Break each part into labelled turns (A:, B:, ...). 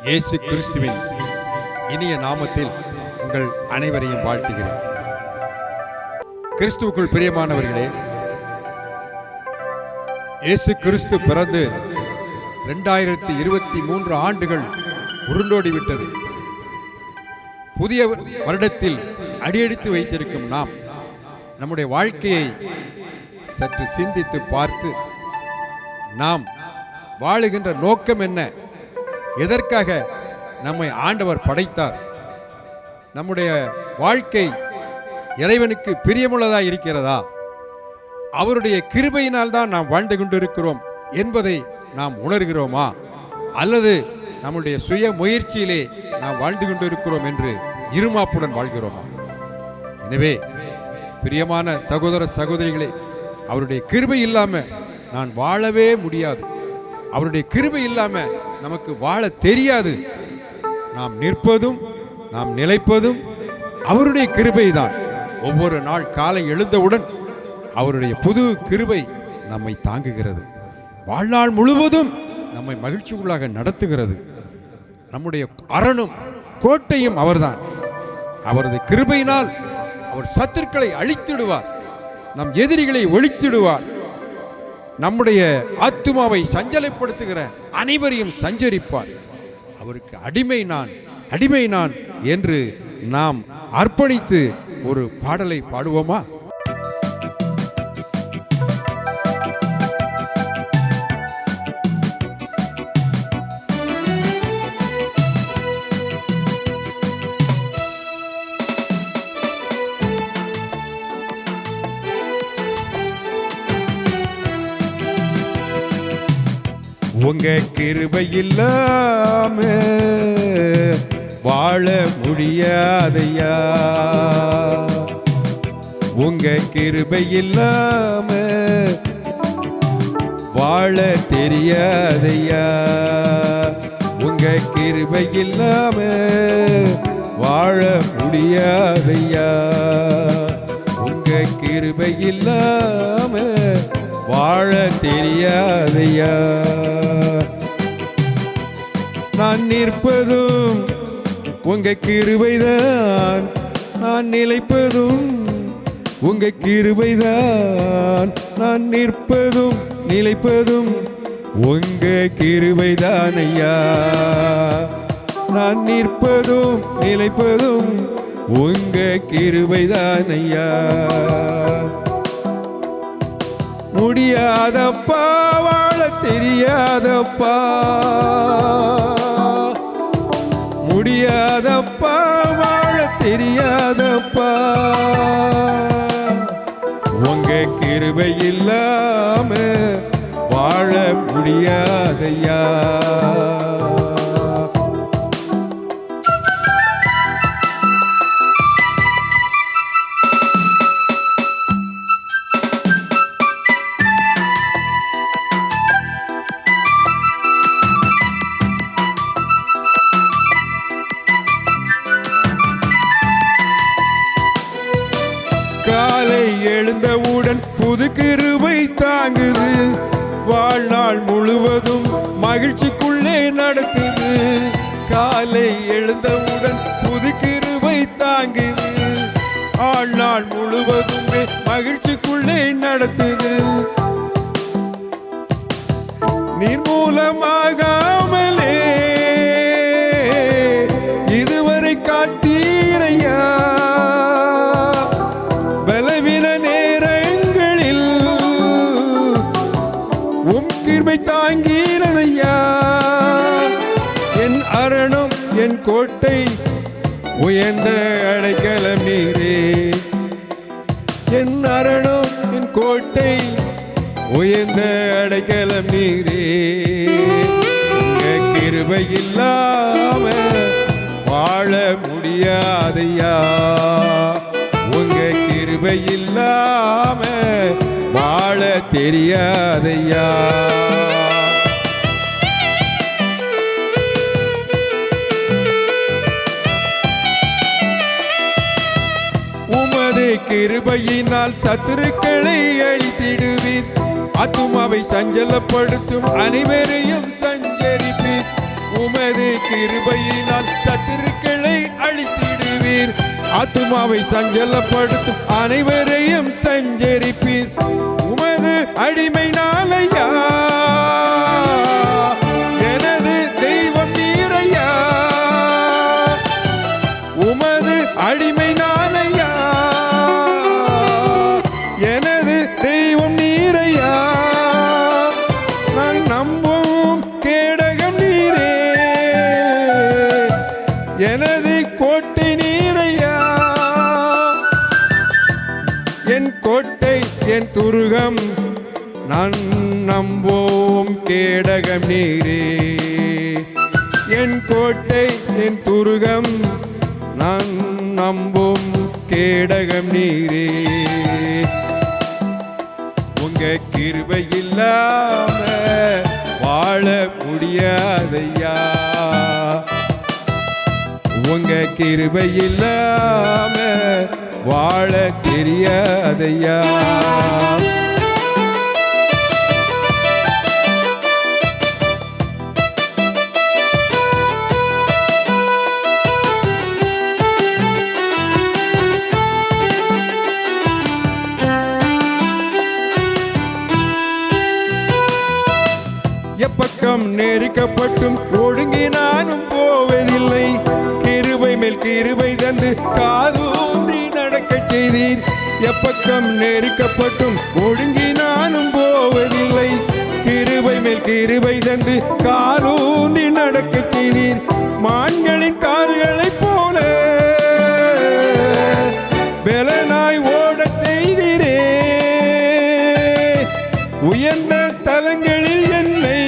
A: இயேசு கிறிஸ்துவின் இனிய நாமத்தில் உங்கள் அனைவரையும் வாழ்த்துகிறேன். கிறிஸ்துவுக்குள் பிரியமானவர்களே, இயேசு கிறிஸ்து பிறந்து 2023 ஆண்டுகள் உருண்டோடிவிட்டது. புதிய வருடத்தில் அடியெடுத்து வைத்திருக்கும் நாம் நம்முடைய வாழ்க்கையை சற்று சிந்தித்து பார்த்து, நாம் வாழுகின்ற நோக்கம் என்ன, எதற்காக நம்மை ஆண்டவர் படைத்தார், நம்முடைய வாழ்க்கை இறைவனுக்கு பிரியமுள்ளதாக இருக்கிறதா, அவருடைய கிருபையினால் தான் நாம் வாழ்ந்து கொண்டிருக்கிறோம் என்பதை நாம் உணர்கிறோமா, அல்லது நம்முடைய சுய முயற்சியிலே நாம் வாழ்ந்து கொண்டிருக்கிறோம் என்று இருமாப்புடன் வாழ்கிறோமா? எனவே பிரியமான சகோதர சகோதரிகளே, அவருடைய கிருபை இல்லாம நான் வாழவே முடியாது. அவருடைய கிருபை இல்லாம நமக்கு வாழ தெரியாது. நாம் நிற்பதும் நாம் நிலைப்பதும் அவருடைய கிருபை தான். ஒவ்வொரு நாள் காலை எழுந்தவுடன் அவருடைய புது கிருபை நம்மை தாங்குகிறது. வாழ்நாள் முழுவதும் நம்மை மகிழ்ச்சிக்குள்ளாக நடத்துகிறது. நம்முடைய அரணும் கோட்டையும் அவர்தான். அவரது கிருபையினால் அவர் சத்துருக்களை அழித்திடுவார், நம் எதிரிகளை ஒழித்திடுவார். நம்முடைய ஆத்துமாவை சஞ்சலப்படுத்துகிற அனைவரையும் சஞ்சரிப்பார். அவருக்கு அடிமை நான் என்று நாம் அர்ப்பணித்து ஒரு பாடலை பாடுவோமா? உங்க கிருபை இல்லாம வாழ முடியாதையா, உங்க கிருபை இல்லாம வாழ தெரியாதையா, உங்க கிருபை இல்லாம வாழ முடியாதையா, உங்க கிருபை இல்லாம வாழ தெரியாதையா. நான் நிற்பதும் உங்க கிருபைதான், நான் நிலைப்பதும் உங்க கிருபைதான், நான் நிற்பதும் நிலைப்பதும் உங்க கிருபைதான் ஐயா, நான் நிற்பதும் நிலைப்பதும் உங்க கிருபைதான் ஐயா. முடியாதப்பா வாழ தெரியாதப்பா, முடியாதப்பா வாழ தெரியாதப்பா, உங்க கிருபை இல்லாம வாழ முடியாதையா. காலை எழுந்தவுடன் புது கிருபை தாங்குது, வாழ்நாள் முழுவதும் மகிழ்ச்சிக்குள்ளே நடத்துது. காலை எழுந்தவுடன் புது கிருபை தாங்குது, வாழ்நாள் முழுவதும் மகிழ்ச்சிக்குள்ளே நடத்துது. நிர்மூலமாகாமலே இதுவரை காத்தீரையா, தாங்கிறதையா. என் அரணும் என் கோட்டை உயர்ந்த அடைக்கலம் நீரே, என் அரணும் என் கோட்டை உயர்ந்த அடைக்கலம் நீரே. உங்க கிருபை இல்லாம வாழ முடியாதையா, உங்க கிருபை இல்லாம வாழ தெரியாதையா. உமது கிருபையினால் சத்துருக்களை அழித்திடுவீர், ஆத்துமாவை சஞ்சலப்படுத்தும் அனைவரையும் சஞ்சரிப்பீர். உமது கிருபையினால் சத்துருக்களை அழித்திடுவீர். ஆத்துமாவை சஞ்சலப்படுத்தும் அனைவரையும் சஞ்சரிப்பீர். உமது அடிமை நாளையா, எனது தெய்வம் நீரையா. உமது அடிமை நாளையா, எனது தெய்வம் நீரையா. நான் நம்பும் கேடகம் நீரே, எனது கோட்டை நீரையா. என் கோட்டை என் துருகம், நான் நம்பும் கேடகம் நீரே. என் கோட்டை என் துருகம், நான் நம்பும் கேடகம் நீரே. உங்க கிருபை இல்லாம வாழ முடியாதையா. உங்க கிருபை இல்லாம வாழ தெரியாதையா. எப்பக்கம் நெருக்கப்பட்டும் ஒடுங்கி நானும் போவதில்லை. கிருபை மேல் கிருபை தந்து காலூன்றி நடக்க செய்தீர். எப்பக்கம் நெருக்கப்பட்டும் ஒடுங்கி நானும் போவதில்லை. கிருபை மேல் கிருபை தந்து காலூன்றி நடக்க செய்தீர். மான்களின் கால்களைப் போல பெலனாய் ஓட செய்தீரே. உயர்ந்த ஸ்தலங்களில் என்னை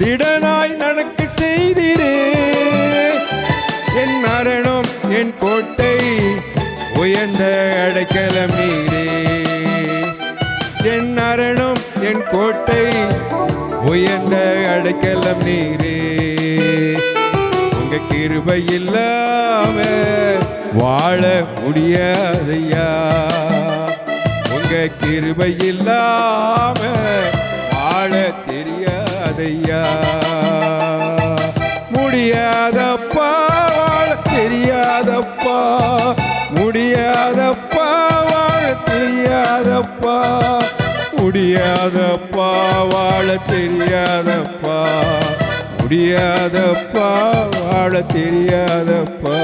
A: திடனாய் நடக்க செய்தீரே. என் அரணம் என் கோட்டை உயர்ந்த அடைக்கலம் நீரே. என் அரணம் என் கோட்டை உயர்ந்த அடைக்கலம் நீரே. உங்க கிருபை இல்லாம வாழ முடியாதையா. உங்க கிருபை இல்லாம வாழ தெரியாதையா. முடியாதப்பா வாழ தெரியாதப்பா. முடியாதப்பா வாழ தெரியாதப்பா. முடியாதப்பா வாழ தெரியாதப்பா. முடியாதப்பா வாழ தெரியாதப்பா.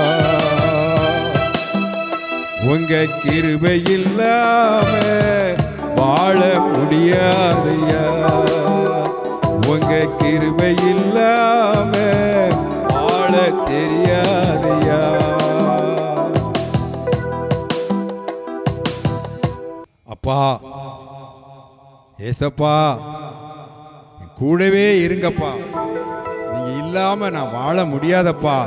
A: உங்க கிருபை இல்லாம வாழ முடியாதையா. உங்க கிருபை இல்லாம வாழ தெரியாதையா. அப்பா ஏசப்பா, கூடவே இருங்கப்பா. நீங்க இல்லாம நான் வாழ முடியாதப்பா.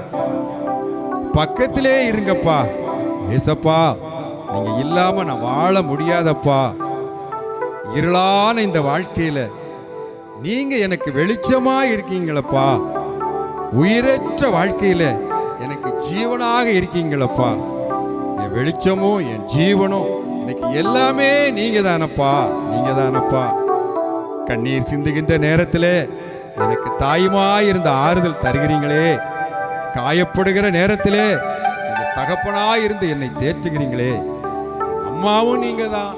A: பக்கத்திலே இருங்கப்பா. ஏசப்பா, நீங்க இல்லாம நான் வாழ முடியாதப்பா. இருளான இந்த வாழ்க்கையில நீங்க எனக்கு வெளிச்சமா இருக்கீங்களப்பா. உயிரற்ற வாழ்க்கையில எனக்கு ஜீவனாக இருக்கீங்களப்பா. என் வெளிச்சமும் என் ஜீவனும் எனக்கு எல்லாமே நீங்க தானப்பா. நீங்க தானப்பா. கண்ணீர் சிந்துகின்ற நேரத்திலே எனக்கு தாயுமாய் இருந்த ஆறுதல் தருகிறீங்களே. காயப்படுகிற நேரத்திலே தகப்பனாய் இருந்து என்னை தேற்றுகிறீங்களே. அம்மாவும் நீங்க தான்,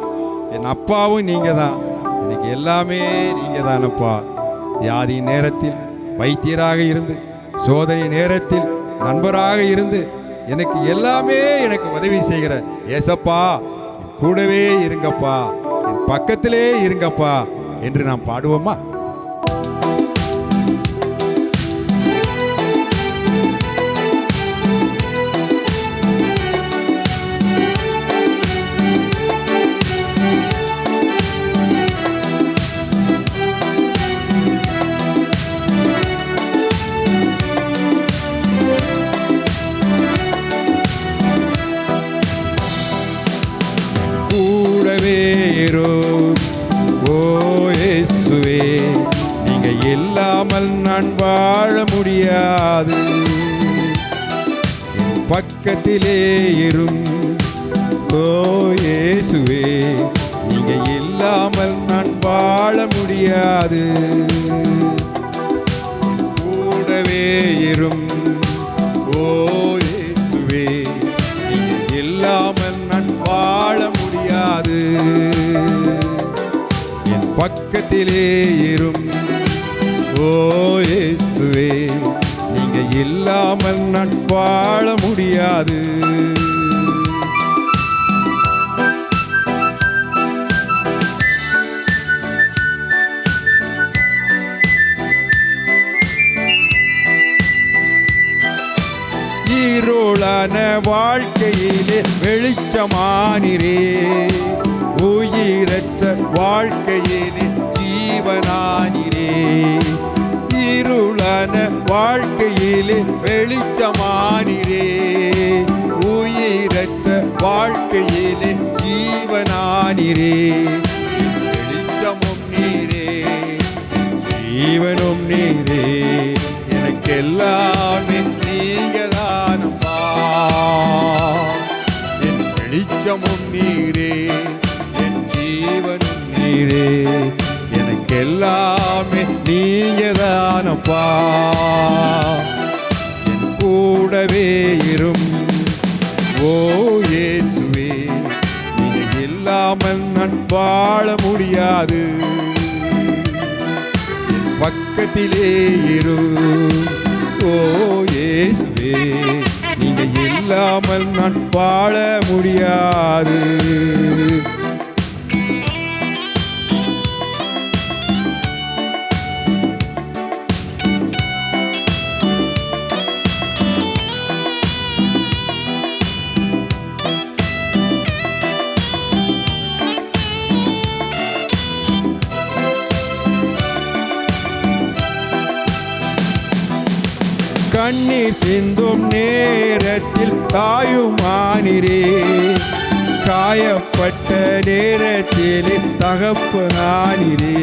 A: என் அப்பாவும் நீங்க தான். எனக்கு எல்லாமே நீங்க தானப்பா. வியாதி நேரத்தில் வைத்தியராக இருந்து, சோதனை நேரத்தில் நண்பராக இருந்து, எனக்கு எல்லாமே எனக்கு உதவி செய்கிற ஏசப்பா, கூடவே இருங்கப்பா, என் பக்கத்திலே இருங்கப்பா என்று நாம் பாடுவோமா? நான் வாழ முடியாது. என் பக்கத்திலே இரும் ஓ இயேசுவே, நீங்க இல்லாமல் நான் வாழ முடியாது. இரும். ஓ இயேசுவே, நீங்க இல்லாமல் நான் வாழ முடியாது. என் பக்கத்திலே இரும். ஓ இயேசுவே, நீங்க இல்லாமல் நான் வாழ முடியாது. இருளான வாழ்க்கையிலே வெளிச்சமானிரே, உயிரற்ற வாழ்க்கையிலே ஜீவனானிரே. இருளான வாழ்க்கையிலே வெளிச்சமானிரே, உயிரற்ற வாழ்க்கையிலே ஜீவனானிரே. வெளிச்சமும் நீரே, ஜீவனும் நீரே, எனக்கெல்லாமே நீங்க தானப்பா. என் வெளிச்சமும் நீரே, என் ஜீவனும் நீரே, எனக்கெல்லாமே நீங்க தானப்பா. என் கூடவே இரும். ஓ இயேசுவே, நீங்க இல்லாமல் நான் வாழ முடியாது. பக்கத்திலே இரு. ஓ இயேசுவே, நீங்க இல்லாமல் நான் வாழ முடியாது. கண்ணீர் சிந்தும் நேரத்தில் தாயுமானிரே, காயப்பட்ட நேரத்திலே தகப்பனானிரே.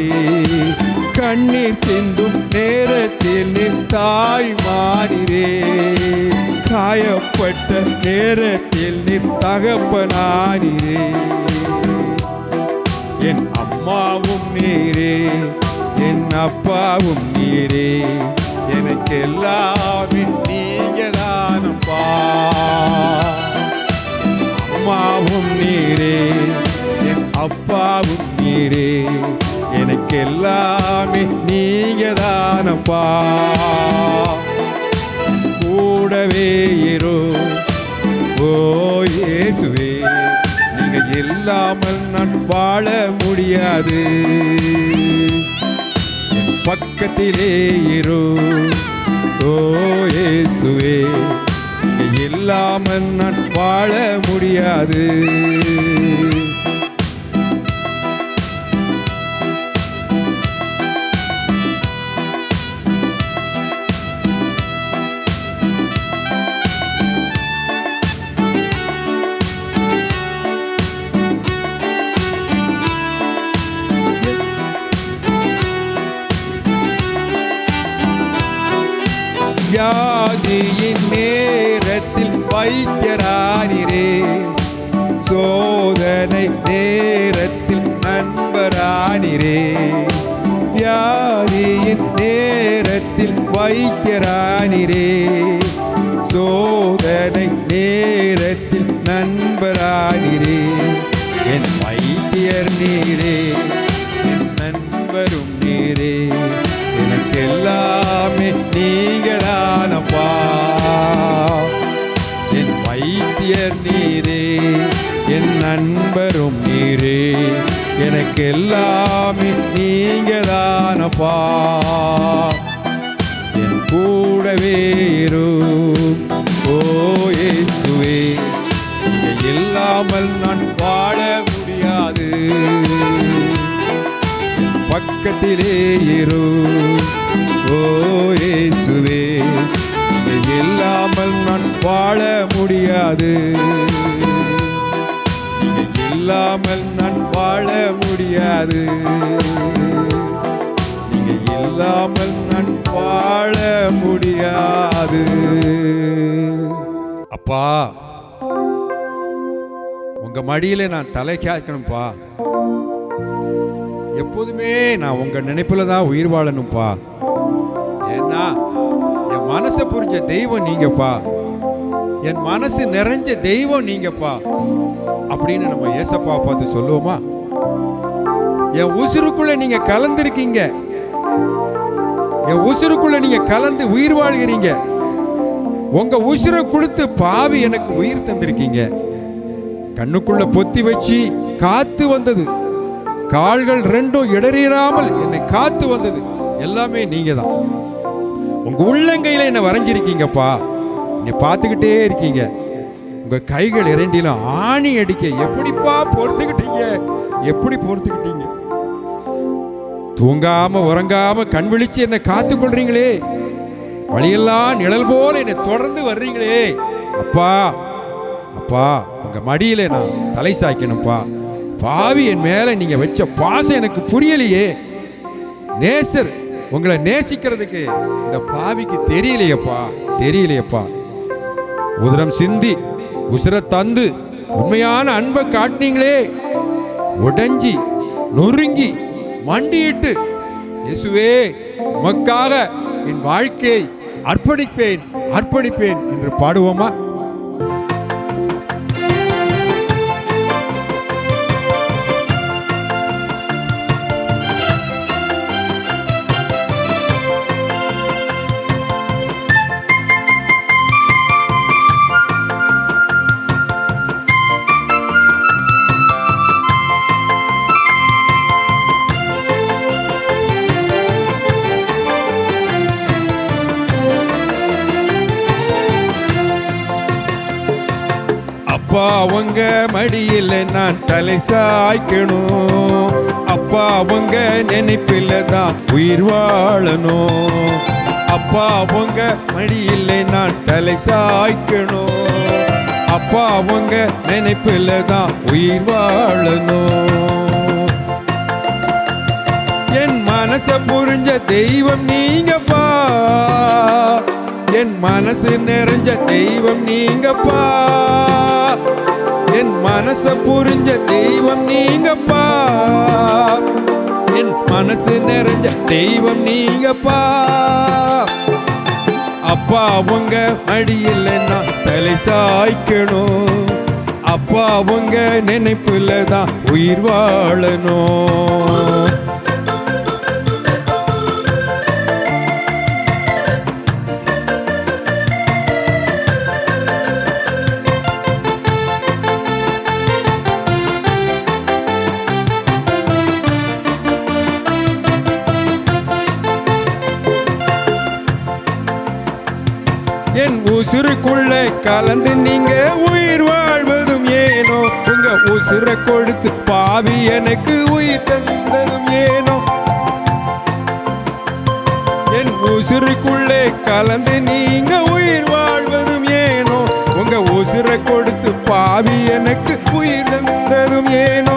A: கண்ணீர் சிந்தும் நேரத்தில் நீ தாய்மானிரே, காயப்பட்ட நேரத்தில் நீ தகப்பனானிரே. என் அம்மாவும் நீரே, என் அப்பாவும் நீரே, எனக்கெல்லாமே நீங்க தானப்பா. அம்மாவும் நீரே, என் அப்பாவும் நீரே, எனக்கெல்லாமே நீங்க தானப்பா. கூடவே இரு. ஓ இயேசுவே, நீங்க இல்லாமல் நான் வாழ முடியாது. பக்கத்திலே இரு. ஓ இயேசுவே, நீங்க இல்லாமல் நான் வாழ முடியாது. வியாதியின் நேரத்தில் வைத்தியரானிரே, சோதனை நேரத்தில் நண்பரானிரே. வியாதியின் நேரத்தில் வைத்தியரானிரே, சோதனை நேரத்தில் நண்பரானிரே. என் வைத்தியர் நீரே, என் நண்பரும் நீரே, எனக்கெல்லாமே நீங்க தானப்பா. என் வைத்தியர் நீரே, என் நண்பரும் நீரே, எனக்கெல்லாமே நீங்க தானப்பா. என் கூடவே இரு. ஓ இயேசுவே, நீங்க இல்லாமல் நான் வாழ முடியாது. பக்கத்திலே இரு. ஓ இயேசுவே, நீங்க இல்லாமல் நான் வாழ முடியாது. நீங்க இல்லாமல் நான் வாழ முடியாது. நீங்க இல்லாமல் நான் வாழ முடியாது. அப்பா, உங்க மடியில நான் தலை காக்கணும்ப்பா. எப்போதுமே நான் உங்க நினைப்புல தான் உயிர் வாழணும்ப்பா. ஏன்னா என் மனசை புரிஞ்ச தெய்வம் நீங்கப்பா, என் மனசு நிறைஞ்ச தெய்வம் நீங்கப்பா அப்படின்னு நம்ம ஏசப்பா பார்த்து சொல்லுவோமா? என் உசுருக்குள்ள நீங்க கலந்துருக்கீங்க, என் உசுருக்குள்ள நீங்க கலந்து உயிர் வாழ்கிறீங்க. உங்க உசுரை கொடுத்து பாவி எனக்கு உயிர் தந்திருக்கீங்க. கண்ணுக்குள்ள பொத்தி வச்சு காத்து வந்தது, கால்கள் ரெண்டும் இடறிராமல் என்னை காத்து வந்தது எல்லாமே நீங்க தான். உங்க உள்ளங்கையில என்ன வரைஞ்சிருக்கீங்கப்பா, நீ பார்த்துக்கிட்டே இருக்கீங்க. உங்க கைகள் இரண்டிலும் ஆணி அடிக்க எப்படிப்பா பொறுத்துக்கிட்டீங்க, எப்படி பொறுத்துக்கிட்டீங்க? தூங்காம உறங்காம கண் விழிச்சு என்னை காத்து கொள்றீங்களே, வழியெல்லாம் நிழல் போல என்னை தொடர்ந்து வர்றீங்களே. அப்பா அப்பா, உங்க மடியில நான் தலை சாய்க்கணும்ப்பா. பாவி என் மேல நீங்க வச்ச பாசம் எனக்கு புரியலையே. நேசர் உங்களை நேசிக்கிறதுக்கு இந்த பாவிக்கு தெரியலையப்பா, தெரியலையப்பா. உதிரம் சிந்தி உசுர தந்து உண்மையான அன்பை காட்டினீங்களே. உடைஞ்சி நொறுங்கி மண்டியிட்டு இயேசுவே உமக்காக என் வாழ்க்கையை அர்ப்பணிப்பேன் அர்ப்பணிப்பேன் என்று பாடுவோமா? அப்பா உங்க மடியில் நான் தலை சாய்க்கணும், அப்பா உங்க நினைப்பில் தான் உயிர் வாழணும். அப்பா உங்க மடியில் நான் தலை சாய்க்கணும், அப்பா உங்க நினைப்பில் தான் உயிர் வாழணும். என் மனசை புரிஞ்ச தெய்வம் நீங்கப்பா, என் மனசு நிறைஞ்ச தெய்வம் நீங்கப்பா, என் மனசை புரிஞ்ச தெய்வம் நீங்கப்பா, என் மனசு நிறைஞ்ச தெய்வம் நீங்கப்பா. அப்பா உங்க மடியில் நான் தலை சாய்க்கணும், அப்பா உங்க நினைப்புல தான் உயிர் வாழணும். என் உசுருக்குள்ளே கலந்து நீங்க உயிர் வாழ்வதும் ஏனோ, உங்க உசுரை கொடுத்து பாவி எனக்கு உயிர் தந்ததும் ஏனோ. என் உசுருக்குள்ளே கலந்து நீங்க உயிர் வாழ்வதும் ஏனோ, உங்க உசுரை கொடுத்து பாவி எனக்கு உயிர் தந்ததும் ஏனோ.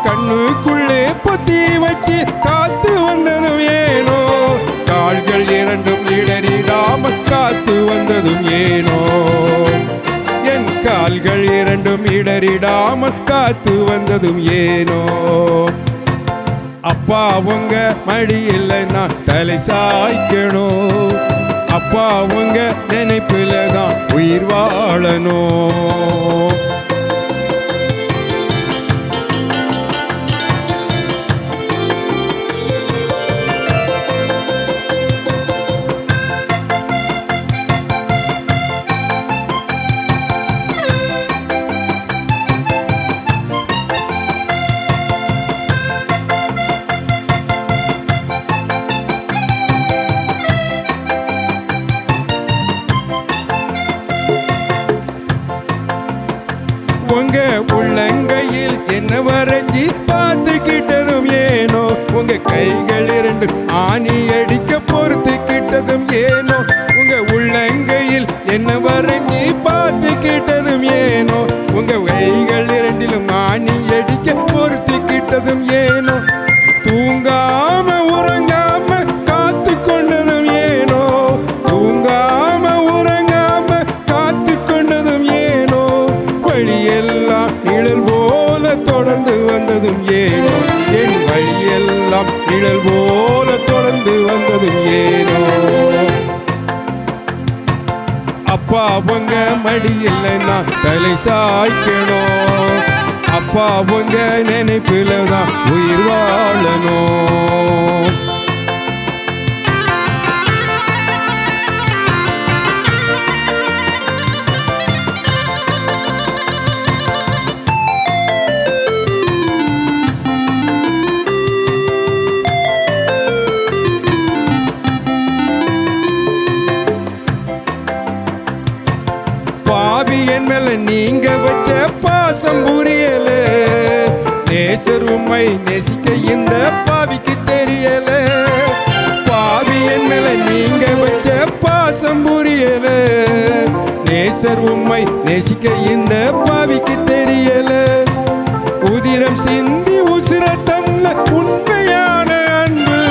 A: கண்ணுக்குள்ளே பொத்தி வச்சு காத்து வந்ததும் ஏனோ, கால்கள் இரண்டும் இடறிடாமல் காத்து வந்ததும் ஏனோ, என் கால்கள் இரண்டும் இடறிடாமல் காத்து வந்ததும் ஏனோ. அப்பா உங்க மடியில் நான் தலை சாய்க்கணும், அப்பா உங்க நினைப்பில தான் உயிர் வாழணும். உங்க உள்ளங்கையில் என்ன வரைஞ்சி பார்த்துக்கிட்டதும் ஏனோ, உங்க கைகள் இரண்டு ஆணி அடிக்க பொறுத்துக்கிட்டதும் ஏனோ. உங்க உள்ளங்கையில் என்ன வரைஞ்சி பார்த்துக்கிட்டதும் ஏனோ, உங்க கைகள் இரண்டிலும் ஆணி அடிக்க பொறுத்துக்கிட்டதும் ஏனோ. தூங்காம உறங்காம காத்து கொண்டதும் ஏனோ, தூங்காம உறங்காம காத்து கொண்டதும் ஏனோ. வழியெல்லாம் நிழல் போல தொடர்ந்து வந்ததும் ஏனோ, என் வழியெல்லாம் நிழல் போல உங்க மடியில் நான் தலை சாய்க்கணும். அப்பா உங்க நினைப்புல தான் உயிர் வாழணும். பாவி என் மேல நீங்க வச்ச பாசம் புரியல. நேசர் உம்மை நேசிக்க இந்த பாவிக்கு தெரியல. பாவி என் மேல நீங்க வச்ச பாசம் புரியல. நேசர் உம்மை நேசிக்க இந்த பாவிக்கு தெரியல. உதிரம் சிந்தி உசிர தந்த உண்மையான அன்பு.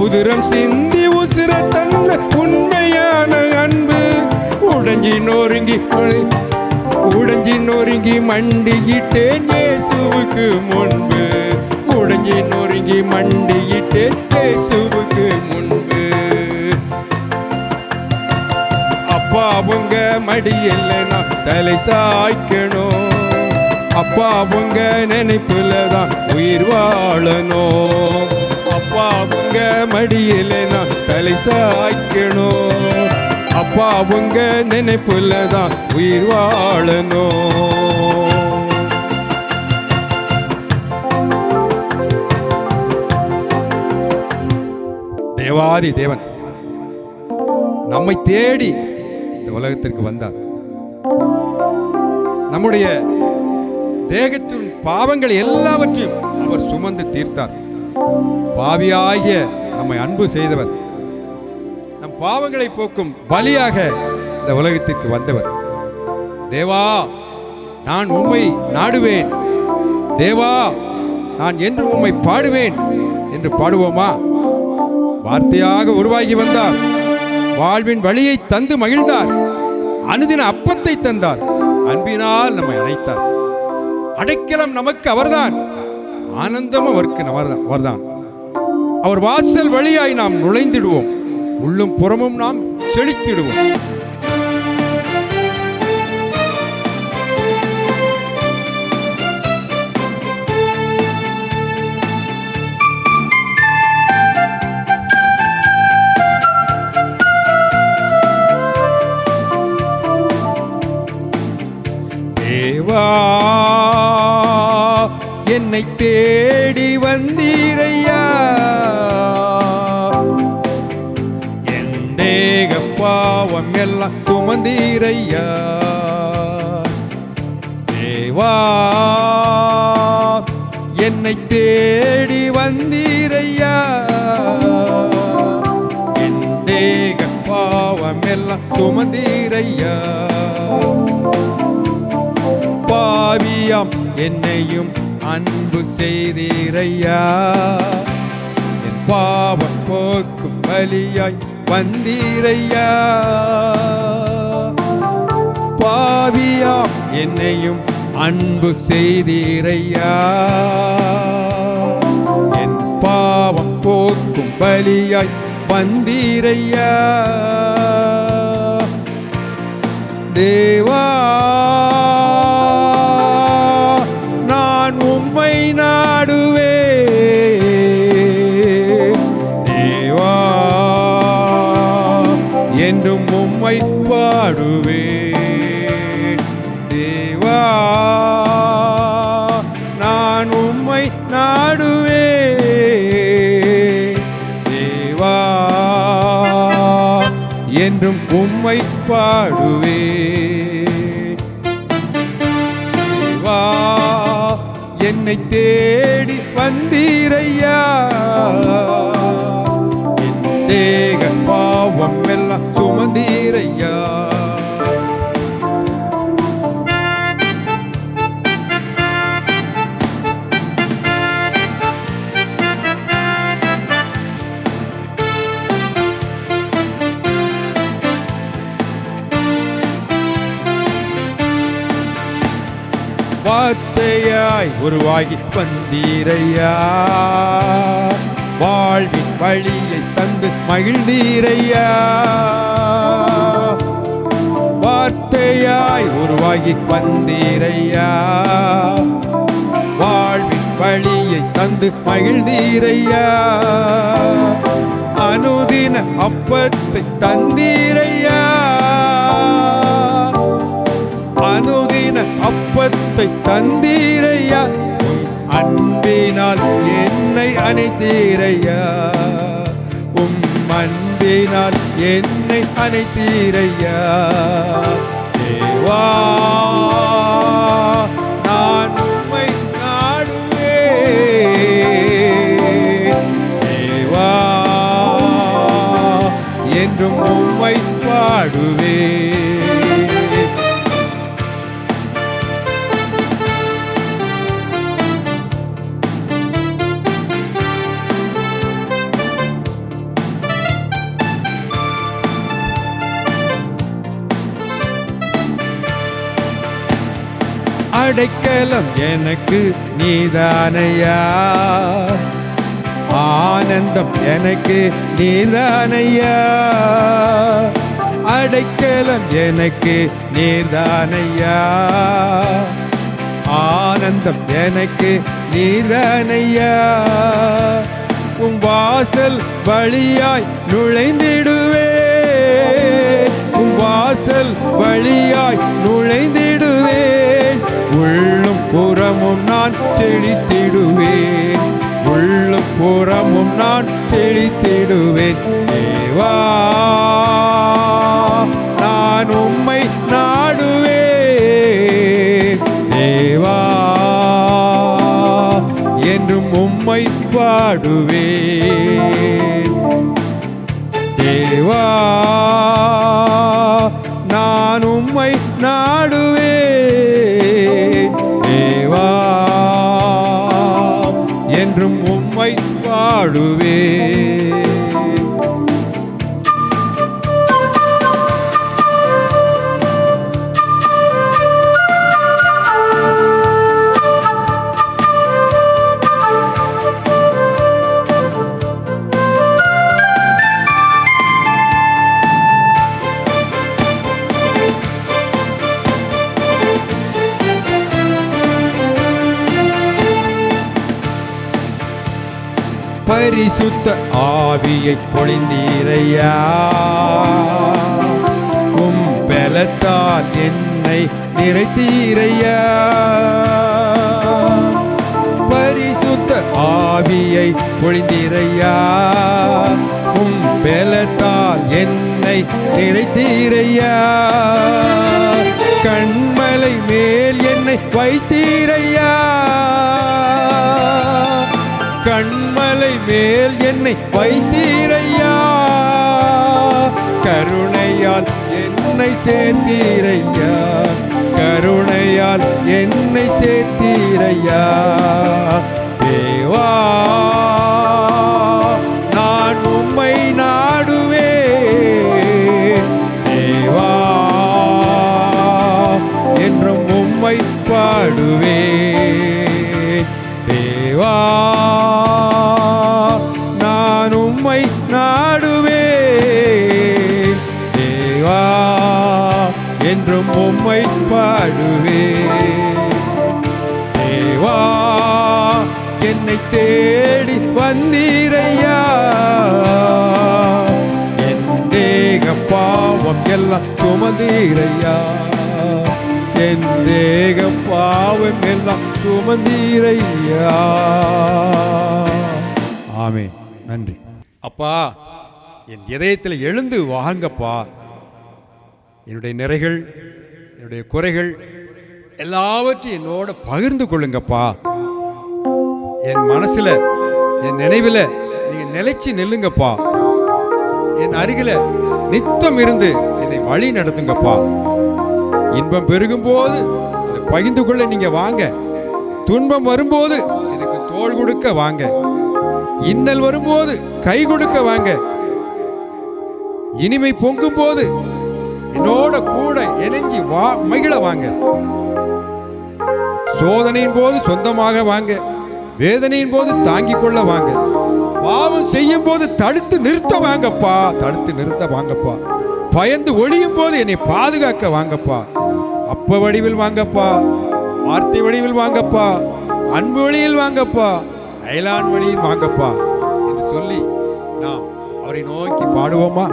A: உதிரம் சிந்தி உசிர தந்த உண்மையான அன்பு. உடைஞ்சி நொறுங்கி மண்டியிட்டேன் இயேசுவுக்கு முன்பு. உடைஞ்சி நொறுங்கி மண்டியிட்டேன் இயேசுவுக்கு முன்பு. அப்பா உங்க மடியில் நான் தலை சாய்க்கணும். அப்பா உங்க நினைப்புல தான் உயிர் வாழணும். அப்பா உங்க மடியில் நான் தலை சாய்க்கணும். அப்பா உங்க நினைப்புல தான் உயிர் வாழணும். தேவாதி தேவன் நம்மை தேடி இந்த உலகத்திற்கு வந்தார். நம்முடைய தேகத்தின் பாவங்கள் எல்லாவற்றையும் அவர் சுமந்து தீர்த்தார். பாவியாகிய நம்மை அன்பு செய்தவர், நம் பாவங்களை போக்கும் பலியாக இந்த உலகத்திற்கு வந்தவர். தேவா நான் உம்மை நாடுவேன், தேவா நான் என்று உம்மை பாடுவேன் என்று பாடுவோமா? வார்த்தையாக உருவாகி வந்தார். வாழ்வின் வழியை தந்து மகிழ்ந்தார். அனுதின அப்பத்தை தந்தார். அன்பினால் நம்மை அழைத்தார். அடைக்கலம் நமக்கு அவர்தான், ஆனந்தம் அவருக்கு அவர்தான். அவர் வாசல் வழியாய் நாம் நுழைந்திடுவோம். உள்ளும் புறமும் நாம் செழித்திடுவோம். தேவா என்னை தேடி வந்தீரையா. பாவம் எல்லாம் சுமந்தீரையா. தேவா என்னை தேடி வந்தீரையா. என் தேக பாவம் எல்லாம் சுமந்தீரையா. பாவியாம் என்னையும் அன்பு செய்தீரையா. என் பாவம் போக்கும் பலியாய் வந்தீரையா. பாவியாம் என்னையும் அன்பு செய்தீரையா. என் பாவம் போக்கும் பலியாய் வந்தீரையா. தேவா நான் உம்மை நாடுவேன். தேவா என்றும் உம்மை பாடுவேன். தேவா நான் உம்மை நாடுவேன். தேவா என்றும் உம்மை பாடுவேன். தேவா என்னை தேடி வந்தீரையா. என் தேக பாவம் எல்லாம் சுமந்தீரையா. வார்த்தையாய் உருவாகி வந்தீரையா. வாழ்வின் வழியை தந்து மகிழ்ந்தீரையா. வார்த்தையாய் உருவாகி வந்தீரையா. வாழ்வின் வழியை தந்து மகிழ்ந்தீரையா. அனுதின அப்பத்தை தந்தீரையா. அனுதின அப்பத்தை தந்தீரையா. அன்பினால் என்னை அணைத்தீரையா. அன்பினால் என்னை அணைத்தீரையா. தேவா நான் உம்மை நாடுவேன். தேவா என்றும் உம்மை பாடுவேன். அடைக்கலம் எனக்கு நீதானையா. ஆனந்தம் எனக்கு நீதானையா. அடைக்கலம் எனக்கு நீதானையா. ஆனந்தம் எனக்கு நீதானையா. உம் வாசல் வழியாய் நுழைந்திடுவேன். உம் வாசல் வழியாய் நுழைந்திடுவேன். உள்ளும் புறமும் நான் செழித்திடுவேன். உள்ளும் புறமும் நான் செழித்திடுவேன். தேவா நான் உம்மை நாடுவேன். தேவா என்றும் உம்மை பாடுவேன். தேவா நான் உம்மை நாடுவேன். தேவா என்றும் உம்மை பாடுவேன். பரிசுத்த ஆவியை பொழிந்தீரையா. உம் பலத்தால் என்னை நிறைத்தீரையா. பரிசுத்த ஆவியை பொழிந்தீரையா. உம் பலத்தால் என்னை நிறைத்தீரையா. கண்மலை மேல் என்னை வைத்தீரையா. கண்மலை மேல் என்னை வைத்தீரையா. கருணையால் என்னை சேர்த்தீரையா. கருணையால் என்னை சேர்த்தீரையா. தேவா நான் உம்மை நாடுவேன். தேவா என்றும் உம்மை பாடுவேன். தேவா நான் உம்மை நாடுவேன். தேவா என்றும் உம்மை பாடுவேன். தேவா என்னை தேடி வந்தீரையா. என் தேக பாவம் எல்லாம் சுமந்தீரையா. என் தேக பாவம் எல்லாம் சுமந்தீரையா. ஆமென். நன்றி அப்பா. என் இதயத்தில் எழுந்து வாங்கப்பா. என்னுடைய நிறைகள், என்னுடைய குறைகள் எல்லாவற்றையும் என்னோட பகிர்ந்து கொள்ளுங்கப்பா. என் மனசுல, என் நினைவில் நீங்க நிலைச்சு நில்லுங்கப்பா. என் அருகில நித்தம் இருந்து என்னை வழி நடத்துங்கப்பா. இன்பம் பெருகும் போது அதை பகிர்ந்து கொள்ள நீங்க வாங்க. துன்பம் வரும்போது எனக்கு தோள் கொடுக்க வாங்க. இன்னல் வரும்போது கை கொடுக்க வாங்க. இனிமை பொங்கும் போது என்னோட கூட இணைஞ்சி மகிழ வாங்க. சோதனையின் போது சொந்தமாக வாங்க. வேதனையின் போது தாங்கிக் கொள்ள வாங்க. பாவம் செய்யும் போது தடுத்து நிறுத்த வாங்கப்பா, தடுத்து நிறுத்த வாங்கப்பா. பயந்து ஒளியும் போது என்னை பாதுகாக்க வாங்கப்பா. அப்ப வடிவில் வாங்கப்பா, வார்த்தை வடிவில் வாங்கப்பா, அன்பு வழியில் வாங்கப்பா, அயலான் வழியில் வாங்கப்பா என்று சொல்லி நாம் அவரை நோக்கி பாடுவோமா?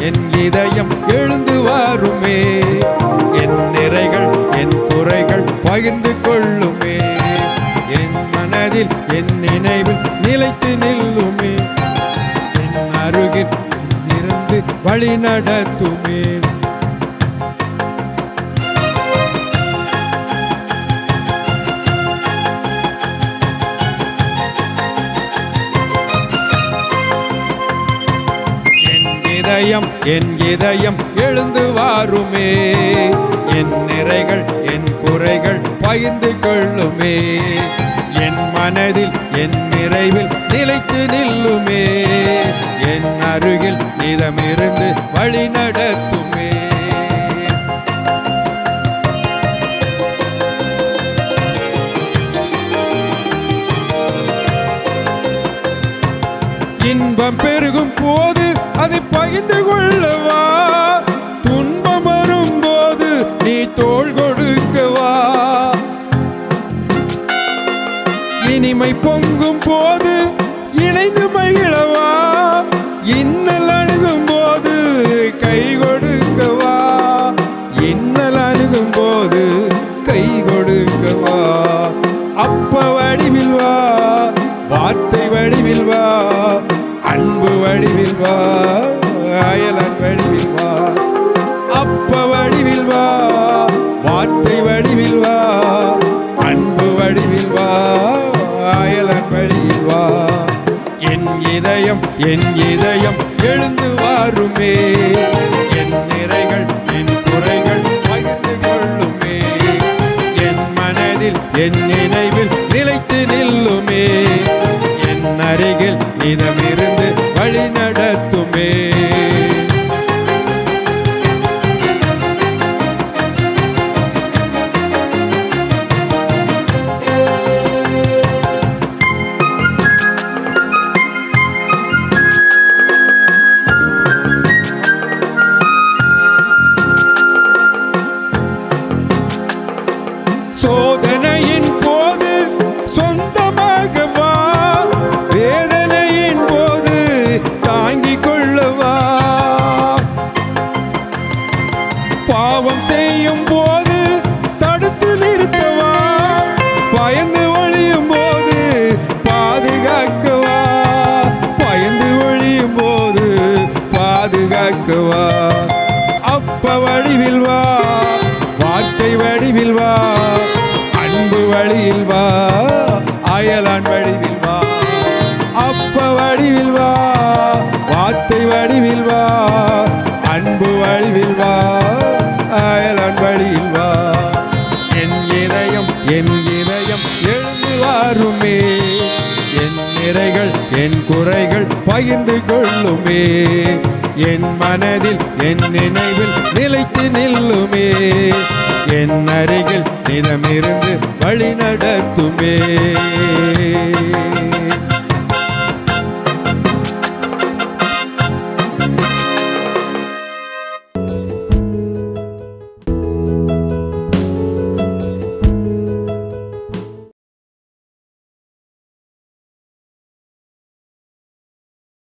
A: என் இதயம் எழுந்து வாருமே, என் நிறைகள் என் குறைகள் பகிர்ந்து கொள்ளுமே, என் மனதில் என் நினைவில் நிலைத்து நில்லுமே, என் அருகில் இருந்து வழி நடத்துமே. என் இதயம் எழுந்து வாருமே, என் நிறைகள் என் குறைகள் பகிர்ந்து கொள்ளுமே, என் மனதில் என் நிறைவில் நிலைத்து நில்லுமே, என் அருகில் நிதமிருந்து வழி நடத்துமே. இன்பம் பெருகும் போது அதை பகிர்ந்து கொள்ளவா, துன்பம் வரும் போது நீ தோள் கொடுக்கவா, இனிமை பொங்கும் போது இணைந்து மகிழவா, இன்னல் அணுகும் போது கை கொடுக்கவா, இன்னல் அணுகும் போது கை கொடுக்கவா. அப்ப வடிவில் வா, வார்த்தை வடிவில் வா, அன்பு வடிவில் வா, அயலான் வடிவில் வா. அப்ப வடிவில் வா, வார்த்தை வடிவில் வா, அன்பு வடிவில் வா, அயலான் வடிவில் வா. என் இதயம் எழுந்து வாருமே, என் நிறைகள் என் குறைகள் பகிர்ந்து கொள்ளுமே, என் மனதில் என் நினைவில் நிலைத்து நில்லுமே, என் அருகில் நிதமிருந்து வழி நடத்துமே. சோதனையின் போது சொந்தமாக வா, வேதனையின் போது தாங்கிக் கொள்ளவா, பாவம் செய்யும் போது தடுத்து நிறுத்தவா, பயந்து ஒழியும் போது பாதுகாக்கவா, பயந்து ஒழியும் போது பாதுகாக்கவா. அப்ப வடிவில் வா, வார்த்தை வடிவில் வா, அன்பு வழியில் வா, அயலான் வடிவில் வா. அப்ப வடிவில் வா, வார்த்தை வடிவில் வா, அன்பு வடிவில் வா, அயலான் வழியில் வா. என் இதயம் எழுந்து வாருமே, என் நிறைகள் என் குறைகள் பகிர்ந்து கொள்ளுமே, என் மனதில் என் நினைவில் நிலைத்து நில்லுமே, என் அருகில் நிதமிருந்து வழி நடத்துமே.